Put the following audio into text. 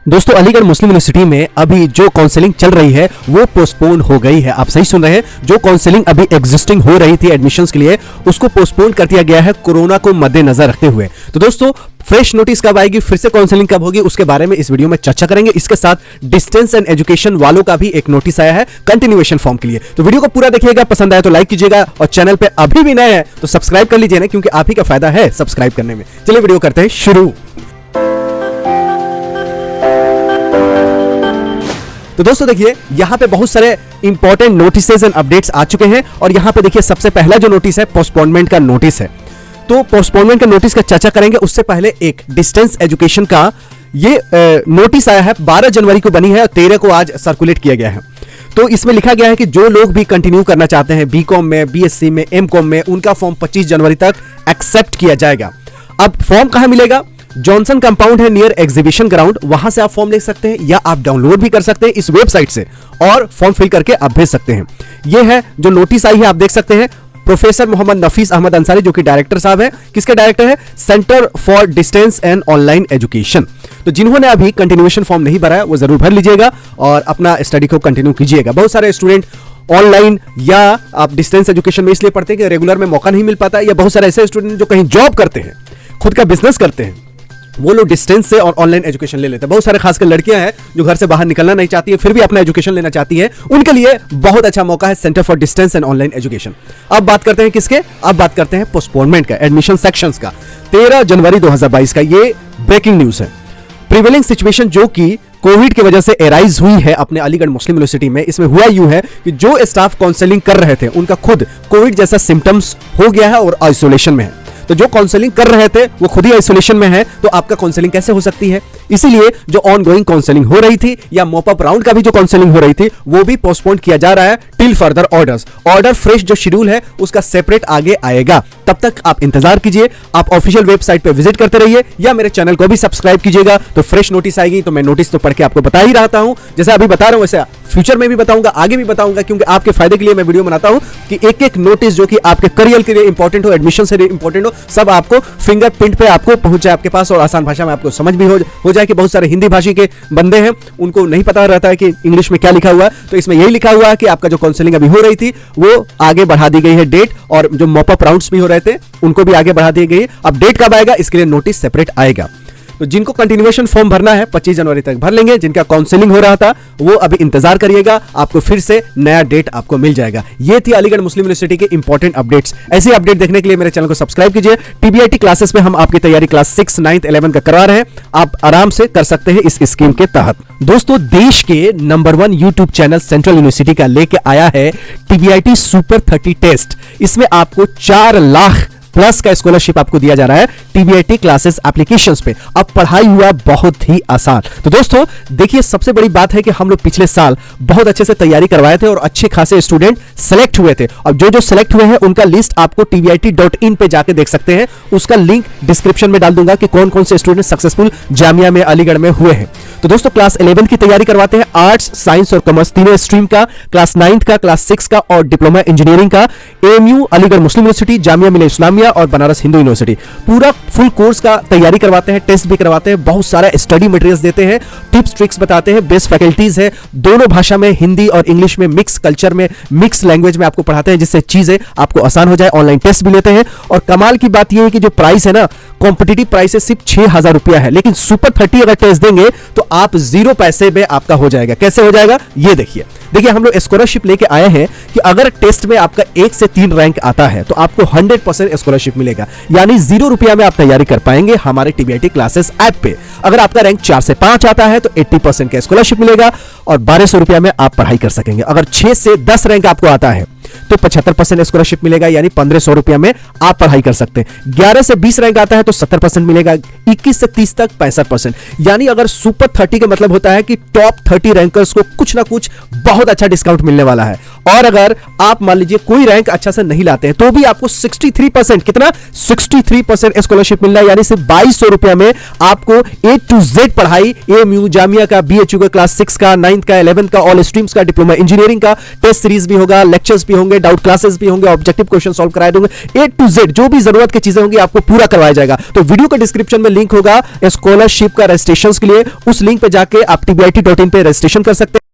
दोस्तों अलीगढ़ मुस्लिम यूनिवर्सिटी में अभी जो काउंसलिंग चल रही है वो पोस्टपोन हो गई है। आप सही सुन रहे हैं, जो काउंसलिंग अभी एग्जिस्टिंग हो रही थी एडमिशंस के लिए उसको पोस्टपोन कर दिया गया है कोरोना को मद्देनजर रखते हुए। तो दोस्तों फ्रेश नोटिस कब आएगी, फिर से काउंसलिंग कब होगी, उसके बारे में इस वीडियो में चर्चा करेंगे। इसके साथ डिस्टेंस एंड एजुकेशन वालों का भी एक नोटिस आया है कंटिन्यूएशन फॉर्म के लिए। तो वीडियो को पूरा देखिएगा, पसंद आए तो लाइक कीजिएगा और चैनल पे अभी भी नए हैं तो सब्सक्राइब कर लीजिए ना, क्योंकि आप ही का फायदा है सब्सक्राइब करने में। चलिए वीडियो करते हैं शुरू। तो दोस्तों देखिए यहां पे बहुत सारे इंपॉर्टेंट नोटिसेस एंड अपडेट्स आ चुके हैं और यहां पे देखिए सबसे पहला जो नोटिस है पोस्टपोनमेंट का नोटिस है। तो पोस्टपोनमेंट का नोटिस का चर्चा करेंगे, उससे पहले एक डिस्टेंस एजुकेशन का ये नोटिस आया है, 12 जनवरी को बनी है और 13 को आज सर्कुलेट किया गया है। तो इसमें लिखा गया है कि जो लोग भी कंटिन्यू करना चाहते हैं बीकॉम में, बीएससी में, एमकॉम में, उनका फॉर्म 25 जनवरी तक एक्सेप्ट किया जाएगा। अब फॉर्म कहां मिलेगा? जॉनसन कंपाउंड है नियर एग्जीबिशन ग्राउंड, वहां से आप फॉर्म ले सकते हैं या आप डाउनलोड भी कर सकते हैं इस वेबसाइट से और फॉर्म फिल करके आप भेज सकते हैं। यह है जो नोटिस आई है, आप देख सकते हैं। प्रोफेसर मोहम्मद नफीस अहमद अंसारी जो कि डायरेक्टर साहब है, किसके डायरेक्टर है? Centre for distance and online education. तो जिन्होंने अभी कंटिन्यूएशन फॉर्म नहीं भरा है वो जरूर भर लीजिएगा और अपना स्टडी को कंटिन्यू कीजिएगा। बहुत सारे स्टूडेंट ऑनलाइन या आप डिस्टेंस एजुकेशन में इसलिए पढ़ते हैं कि रेगुलर में मौका नहीं मिल पाता, या बहुत सारे ऐसे स्टूडेंट जो कहीं जॉब करते हैं, खुद का बिजनेस करते हैं, वो लोग डिस्टेंस से और ऑनलाइन एजुकेशन ले लेते हैं। बहुत सारे खासकर लड़कियां हैं जो घर से बाहर निकलना नहीं चाहती है फिर भी अपना एजुकेशन लेना चाहती है, उनके लिए बहुत अच्छा मौका है centre for distance and online education. अब बात करते हैं किसके? अब बात करते हैं पोस्टपोनमेंट का, एडमिशन सेक्शंस का। 13 जनवरी 2022 का ये ब्रेकिंग न्यूज है। प्रिवेलिंग सिचुएशन जो कि कोविड की वजह से एराइज हुई है अपने अलीगढ़ मुस्लिम यूनिवर्सिटी में, इसमें हुआ यूं है कि जो स्टाफ काउंसलिंग कर रहे थे उनका खुद कोविड जैसा सिम्टम्स हो गया है और आइसोलेशन में है। तो जो काउंसलिंग कर रहे थे वो खुद ही आइसोलेशन में है, तो आपका काउंसलिंग कैसे हो सकती है? इसीलिए जो ऑनगोइंग काउंसलिंग हो रही थी या मॉप अप राउंड का भी जो काउंसलिंग हो रही थी वो भी पोस्टपोन किया जा रहा है till further orders. Order fresh जो शेड्यूल है उसका सेपरेट आगे आएगा, तब तक आप इंतजार कीजिए। आप ऑफिशियल वेबसाइट पे विजिट करते रहिए या मेरे चैनल को भी सब्सक्राइब कीजिएगा, तो फ्रेश नोटिस आएगी। तो मैं नोटिस तो पढ़ के आपको बता ही रहता हूं, जैसे अभी बता रहा हूं वैसे फ्यूचर में भी बताऊंगा, आगे भी बताऊंगा, क्योंकि आपके फायदे के लिए मैं वीडियो बनाता हूं कि एक एक नोटिस जो कि आपके करियर के लिए इंपॉर्टेंट हो, एडमिशन से इंपॉर्टेंट हो, सब आपको फिंगरप्रिंट पे आपको पहुंच जाए आपके पास और आसान भाषा में आपको समझ भी हो जाए। कि बहुत सारे हिंदी भाषी के बंदे हैं उनको नहीं पता रहता है कि इंग्लिश में क्या लिखा हुआ है, तो इसमें यही लिखा हुआ है कि आपका जो काउंसलिंग अभी हो रही थी वो आगे बढ़ा दी गई है डेट, और जो मॉप अप राउंड्स भी हो रहे थे उनको भी आगे बढ़ा दी गई है। अब डेट कब आएगा इसके लिए नोटिस सेपरेट आएगा। तो जिनको कंटिन्यूएशन फॉर्म भरना है 25 जनवरी तक भर लेंगे, जिनका काउंसलिंग हो रहा था वो अभी इंतजार करिएगा, आपको फिर से नया डेट आपको मिल जाएगा। ये थी अलीगढ़ मुस्लिम यूनिवर्सिटी के इंपॉर्टेंट अपडेट्स। ऐसे अपडेट देखने के लिए मेरे चैनल को सब्सक्राइब कीजिए। टीबीआईटी क्लासेस में हम आपकी तैयारी क्लास 6, 9, 11 का करवा रहे हैं, आप आराम से कर सकते हैं इस स्कीम के तहत। दोस्तों देश के number 1 YouTube channel central university का लेके आया है टीबीआईटी सुपर 30 टेस्ट। इसमें आपको 4 लाख प्लस का स्कॉलरशिप आपको दिया जा रहा है टीबीआईटी क्लासेस एप्लीकेशंस पे। अब पढ़ाई हुआ बहुत ही आसान। तो दोस्तों देखिए सबसे बड़ी बात है कि हम लोग पिछले साल बहुत अच्छे से तैयारी करवाए थे और अच्छे खासे स्टूडेंट सेलेक्ट हुए थे। अब जो सेलेक्ट हुए हैं उनका लिस्ट आपको tvit.in पे जाके देख सकते हैं, उसका लिंक डिस्क्रिप्शन में डाल दूंगा कि कौन कौन से स्टूडेंट सक्सेसफुल जामिया में अलीगढ़ में हुए हैं। तो दोस्तों क्लास 11 की तैयारी करवाते हैं, आर्ट्स, साइंस और कॉमर्स तीनों स्ट्रीम का, क्लास 9 का, क्लास 6 का और डिप्लोमा इंजीनियरिंग का। एएमयू अलीगढ़ मुस्लिम यूनिवर्सिटी, जामिया मिलिया इस्लामिया और बनारस हिंदू यूनिवर्सिटी पूरा फुल कोर्स का तैयारी करवाते हैं, टेस्ट भी करवाते हैं, बहुत सारा स्टडी मटेरियल्स देते हैं, टिप्स ट्रिक्स बताते हैं, बेस्ट फैकल्टीज है, दोनों भाषा में हिंदी और इंग्लिश में, मिक्स कल्चर में, मिक्स लैंग्वेज में आपको पढ़ाते हैं, जिससे चीजें आपको आसान हो जाए। ऑनलाइन टेस्ट भी लेते हैं और कमाल की बात यह है कि जो प्राइस है ना, कॉम्पिटिटिव प्राइस है सिर्फ 6000 रुपया है, लेकिन सुपर 30 अगर टेस्ट देंगे तो आप 0 पैसे में आपका हो जाएगा। कैसे हो जाएगा ये देखिए। हम लोग स्कॉलरशिप लेके आए हैं कि अगर टेस्ट में आपका 1 से 3 रैंक आता है तो आपको 100% स्कॉलरशिप मिलेगा, यानी 0 रुपया में आप तैयारी कर पाएंगे हमारे टीबीआईटी क्लासेस ऐप पे। अगर आपका रैंक 4 से 5 आता है तो 80% का स्कॉलरशिप मिलेगा और 1200 रुपया में आप पढ़ाई कर सकेंगे। अगर 6 से 10 रैंक आपको आता है तो 75% स्कॉलरशिप मिलेगा, यानी 1500 रुपया में आप पढ़ाई कर सकते हैं। 11 से 20 रैंक आता है तो 70% मिलेगा, 21 से 30 तक 65%। यानी अगर सुपर 30 का मतलब होता है कि टॉप 30 रैंकर्स को कुछ ना कुछ बहुत अच्छा डिस्काउंट मिलने वाला है। और अगर आप मान लीजिए कोई रैंक अच्छा से नहीं लाते हैं तो भी आपको 63%, कितना 63% स्कॉलरशिप मिल रहा है, यानी सिर्फ 2200 रुपया में आपको A to Z पढ़ाई, एएमयू, जामिया का, बीएचयू का, क्लास 6 का, 9th का, 11th का, ऑल स्ट्रीम्स का, डिप्लोमा इंजीनियरिंग का, टेस्ट सीरीज भी होगा, लेक्चर्स भी होंगे, होंगे, डाउट क्लासेस भी होंगे, ऑब्जेक्टिव क्वेश्चन सॉल्व कराए होंगे, A to Z जो भी जरूरत की चीजें होंगी आपको पूरा करवाया जाएगा। तो वीडियो के डिस्क्रिप्शन में लिंक होगा स्कॉलरशिप का रजिस्ट्रेशन के लिए, उस लिंक पे जाके आप tbit.in पे रजिस्ट्रेशन कर सकते हैं।